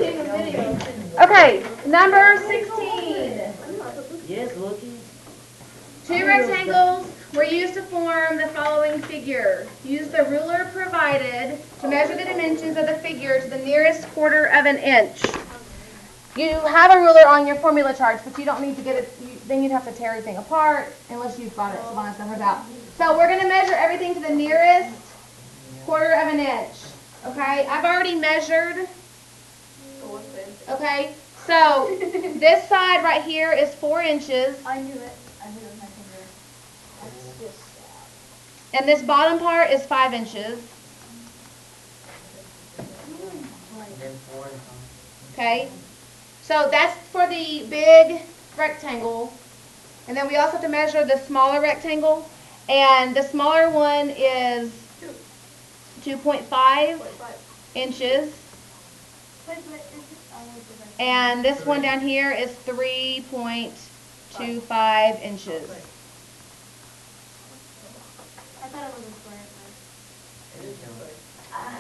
Okay, number 16. Yes, Loki. Two rectangles were used to form the following figure. Use the ruler provided to measure the dimensions of the figure to the nearest quarter of an inch. You have a ruler on your formula charts, but you don't need to get it. Then you'd have to tear everything apart unless you've got it. Savannah's got hers out. So we're going to measure everything to the nearest quarter of an inch. Okay, I've already measured. Okay, so this side right here is 4 inches. I knew it. I knew it with my finger. And this bottom part is 5 inches. Okay, so that's for the big rectangle. And then we also have to measure the smaller rectangle. And the smaller one is 2.5 inches. And this one down here is 3.25 inches. I thought it was a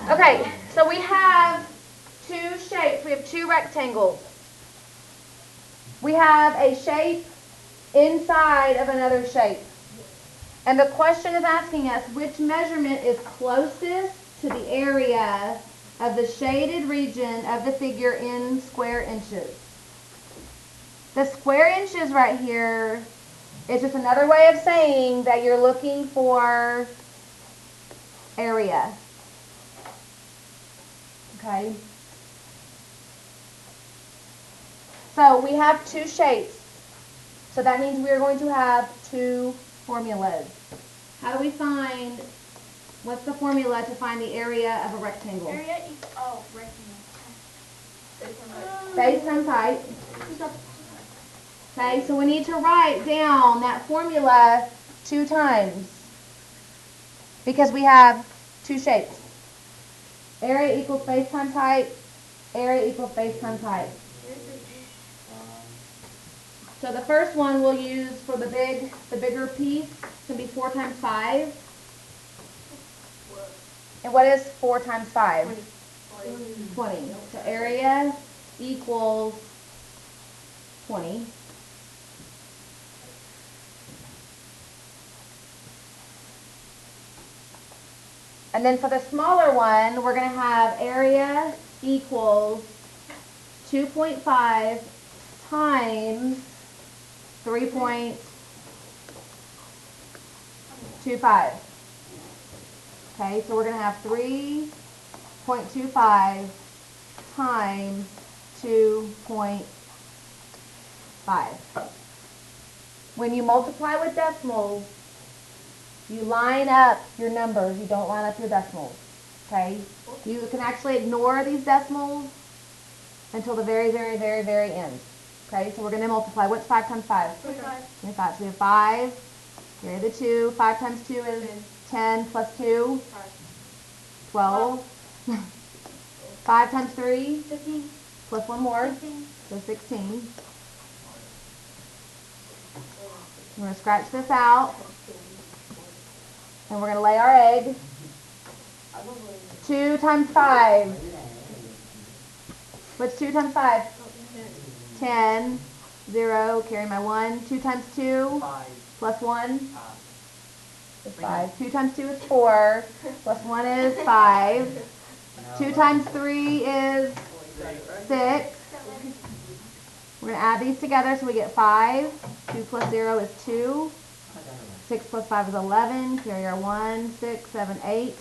square. Okay, so we have 2 shapes. We have 2 rectangles. We have a shape inside of another shape. And the question is asking us which measurement is closest to the area of the shaded region of the figure in square inches. The square inches right here is just another way of saying that you're looking for area. Okay. So we have 2 shapes. So that means we are going to have 2 formulas. How do we find, what's the formula to find the area of a rectangle? Area equals, oh, rectangle. Base times height. Okay, so we need to write down that formula 2 times because we have 2 shapes. Area equals base times height. Area equals base times height. So the first one we'll use for the bigger piece can be 4 times 5. And what is 4 times 5? 20. So area equals 20. And then for the smaller one, we're going to have area equals 2.5 times 3.25. Okay, so we're going to have 3.25 times 2.5. When you multiply with decimals, you line up your numbers. You don't line up your decimals. Okay? You can actually ignore these decimals until the very, very, very, very end. Okay, so we're going to multiply. What's 5 times 5? 25. 25. So we have 5. Here are the 2. 5 times 2 is 10 plus 2. 12. 5 times 3. 15. Plus 1 more. 16. So 16. We're going to scratch this out. And we're going to lay our egg. 2 times 5. What's 2 times 5? 10. 0. Carry my 1. 2 times 2. Plus 1. Is 5. 2 times 2 is 4. Plus 1 is 5. 2 times 3 is 6. We're going to add these together so we get 5. 2 plus 0 is 2. 6 plus 5 is 11. Carry our 1, 6, 7, 8.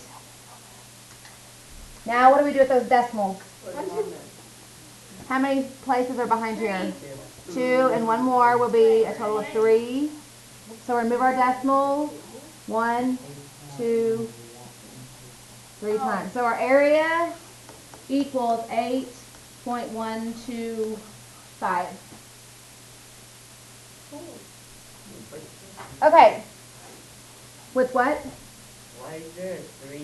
Now what do we do with those decimals? How many places are behind here? 2 and 1 more will be a total of 3. So we're going to move our decimal 1, 2, 3 times. So our area equals 8.125. Okay. With what? Why is there 3 on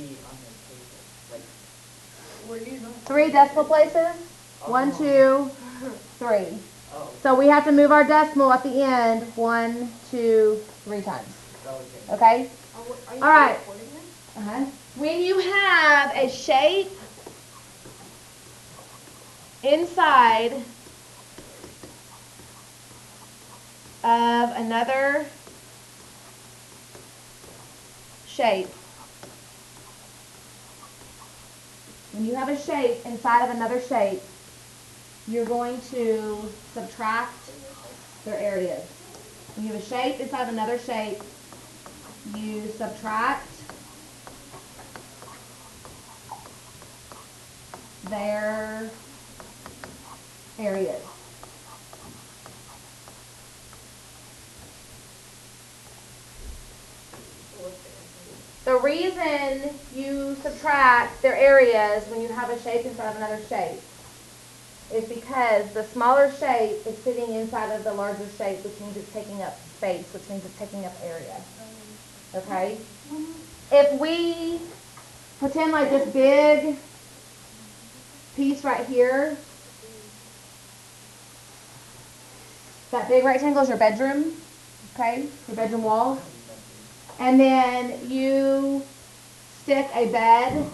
the paper? 3 decimal places. 1, 2, 3. Oh. So we have to move our decimal at the end 1, 2, 3 times. Okay? All right. When you have a shape inside of another shape. When you have a shape inside of another shape, you're going to subtract their areas. When you have a shape inside of another shape, you subtract their areas. The reason you subtract their areas when you have a shape inside of another shape is because the smaller shape is sitting inside of the larger shape, which means it's taking up space, which means it's taking up area. Okay? If we pretend like this big piece right here, that big rectangle is your bedroom, okay? Your bedroom wall. And then you stick a bed,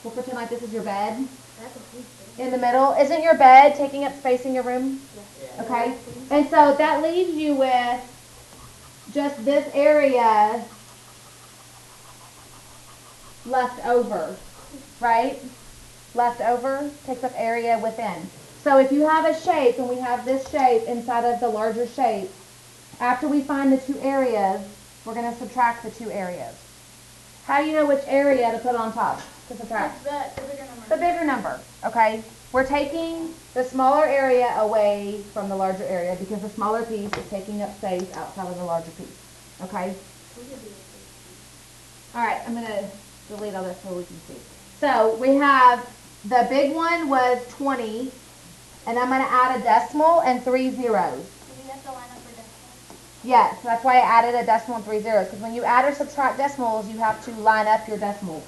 we'll pretend like this is your bed, in the middle. Isn't your bed taking up space in your room? Okay? And so that leaves you with just this area left over, right? Left over takes up area within. So if you have a shape, and we have this shape inside of the larger shape, after we find the two areas, we're going to subtract the two areas. How do you know which area to put on top to subtract? The bigger number. The bigger number, okay? We're taking the smaller area away from the larger area because the smaller piece is taking up space outside of the larger piece, okay? All right, I'm going to delete all this so we can see. So we have the big one was 20, and I'm going to add a decimal and 3 zeros. Do we have to line up for decimals? Yes, that's why I added a decimal and 3 zeros, because when you add or subtract decimals, you have to line up your decimals.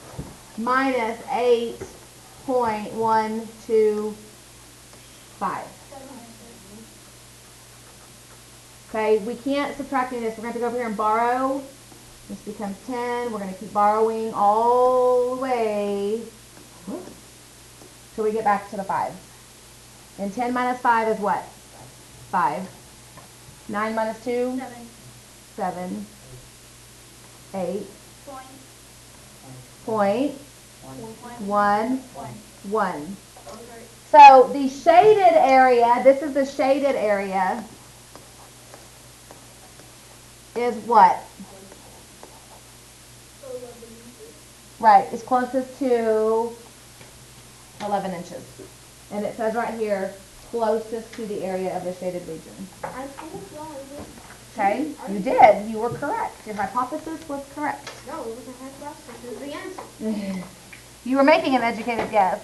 Minus 8.125. Okay, we can't subtract any of this. We're going to go over here and borrow. This becomes 10. We're going to keep borrowing all the way till we get back to the 5. And 10 minus 5 is what? 5. 9 minus 2? 7. 8. Point. 1. 1. So the shaded area, this is the shaded area, is what? Right, it's closest to 11 inches. And it says right here, closest to the area of the shaded region. I told y'all. Okay, you did. You were correct. Your hypothesis was correct. No, it was a hard process. It was the answer. You were making an educated guess.